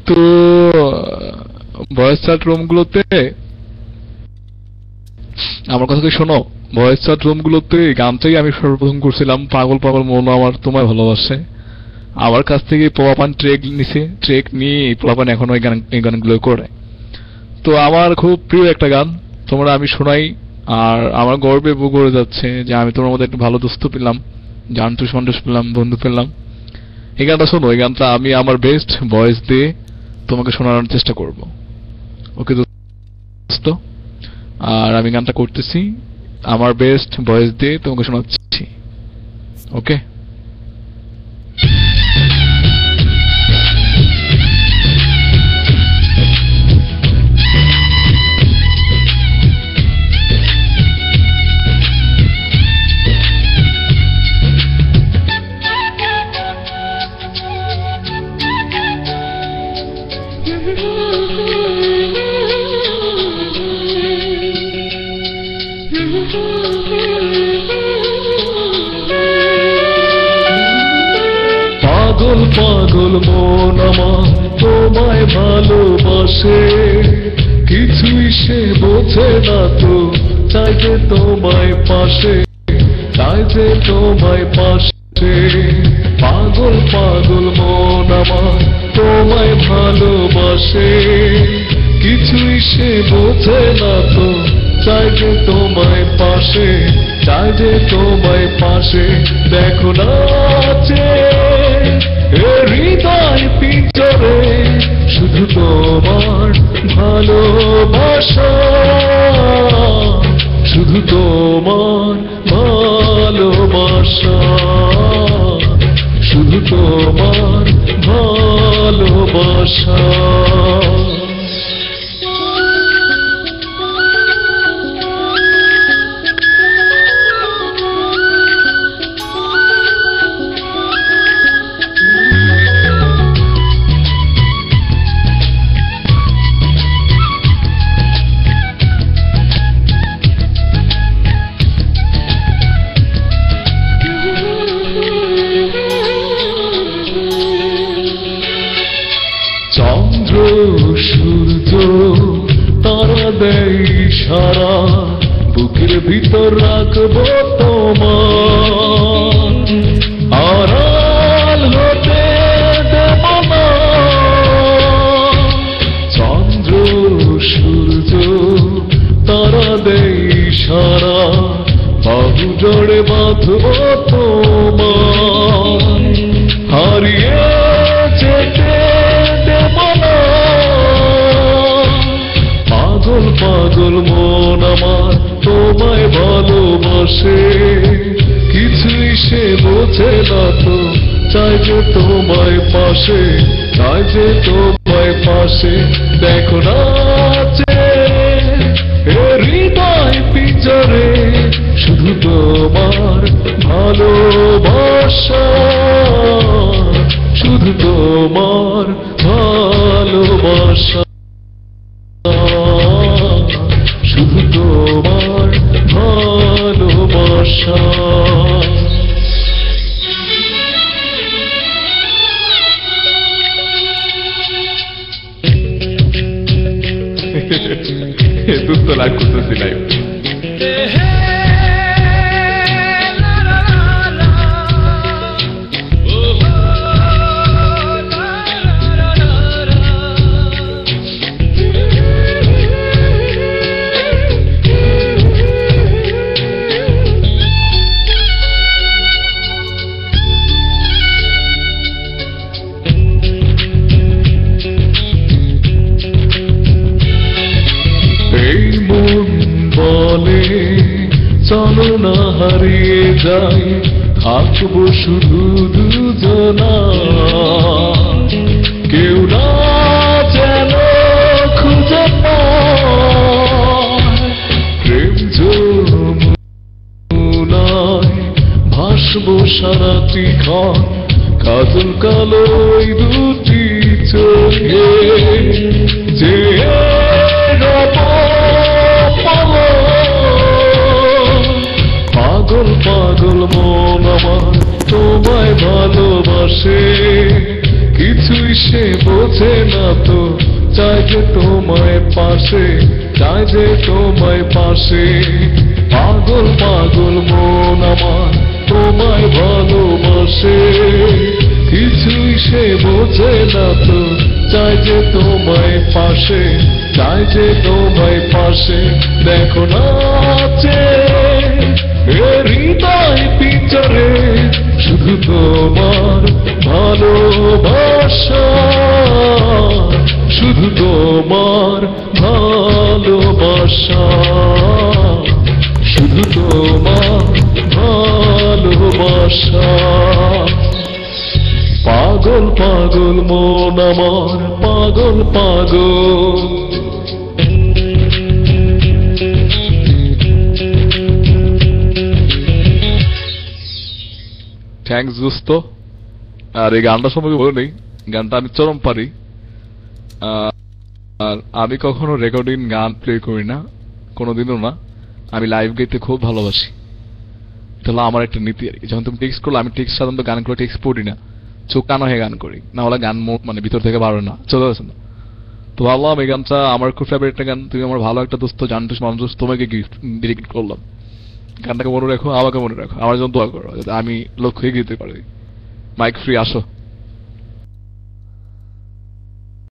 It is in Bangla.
তো ভয়েস চ্যাট রুমগুলোতে আমার কথা শোনো, ভয়েস চ্যাট রুমগুলোতে গানটাই আমি সর্বপ্রথম করছিলাম, পাগল পাগল মন আমার তোমায় ভালোবাসে। আমার কাছ থেকে পোলাপান ট্রেক নিছে, ট্রেক নিয়ে পোলাপান এখন ওই গানগুলো করে। তো আমার খুব প্রিয় একটা গান, তোমরা আমি শোনাই। আর আমার গর্বে বুক ভরে যাচ্ছে যে আমি তোমার মধ্যে একটা ভালো দোস্ত পেলাম, জানটুস মান্টুস পেলাম, বন্ধু পেলাম। এই গানটা শোনো, এই গানটা আমি আমার বেস্ট ভয়েস দিয়ে তোমাকে শোনানোর চেষ্টা করব। ওকে দোস্ত, আর আমি গানটা করতেছি আমার বেস্ট ভয়েস দিয়ে তোমাকে শোনাচ্ছি। ওকে, পাগল পাগল মন আমার তোমায় ভালোবাসে, কিছুই সে বোঝে না তো, চাই যে তোমায় পাশে, চাই যে তোমায় পাশে। পাগল পাগল মন আমার তোমায় ভালোবাসে, কিছুই সে বোঝে না তো, চাই যে তোমায় পাশে, চাই যে তোমায় পাশে। দেখো না হৃদয় পিঞ্জরে শুধু তোমার ভালোবাসা, শুধু তোমার ভালোবাসা, শুধু তোমার ভালোবাসা। চন্দ্র সূর্য তারা দেয় সারা, বুকের ভিতর রাখবো তোমার, আড়াল হতে দেব না। চন্দ্র সূর্য তারা দেয় সারা, বাহু জড়ে বাঁধবো তোমার, হারিয়ে যেতে দেব না। পাগল পাগল মন আমার তোমায় ভালোবাসে, কিছুই সে বোঝে না তো, চাই যে তোমায় পাশে, চাই যে তোমায় পাশে। দেখো না হৃদয় পিঞ্জরে শুধু তোমার ভালোবাসা, শুধু তোমার ভালোবাসা, শুধু তোমার ভালোবাসা। দুস্থ লাগ করতেছি লাইভ। চলো না হারিয়ে যাই, থাকবো শুধু দুজনা, কেউ না যেন খুঁজে পায়। প্রেম যমুনায় ভাসবো সারাটি ক্ষণ, কাজল কালো ওই দুটি চোখে যে পাগল পাগল মন আমার তোমায় ভালোবাসে, কিছুই সে বোঝে না তো, চাই যে তোমায় পাশে, চাই যে তোমায় পাশে। পাগল পাগল মন আমার তোমায় ভালোবাসে, কিছুই সে বোঝে না তো, চাই যে তোমায় পাশে, চাই যে তোমায় পাশে। দেখো নাচে এ হৃদয় পিঞ্জরে, শুধু তোমার ভালোবাসা, শুধু তোমার ভালোবাসা, শুধু তোমার ভালোবাসা। পাগল পাগল মন আমার পাগল পাগল। থ্যাংকস দোস্ত। আর এই গানটা সম্পর্কে বলে নেই, গানটা আমি চরম পারি। আর আমি কখনো রেকর্ডিং গান প্লে করি না, কোনোদিনও না। আমি লাইভ গাইতে খুব ভালোবাসি, এটা হলো আমার একটা নীতি আর কি। যখন তুমি টেক্সট করলো, আমি টেক্সট সাধারণত গানগুলো টেক্সট পড়ি না, চোখ কানো হয়ে গান করি, না হলে গান মানে ভিতর থেকে বাড়ে না, চলে আসে না। তো ভাবলাম এই গানটা আমার খুব ফেভারিট একটা গান, তুমি আমার ভালো একটা দোস্ত, জানতুস মানুষ, তোমাকে গিফট ডেডিকেট করলাম। গানটাকে মনে রাখো, আমাকে মনে রাখো, আমার জন্য দোয়া করো যাতে আমি লক্ষ্যে এগিয়ে যেতে পারি। মাইক ফ্রি, আসো।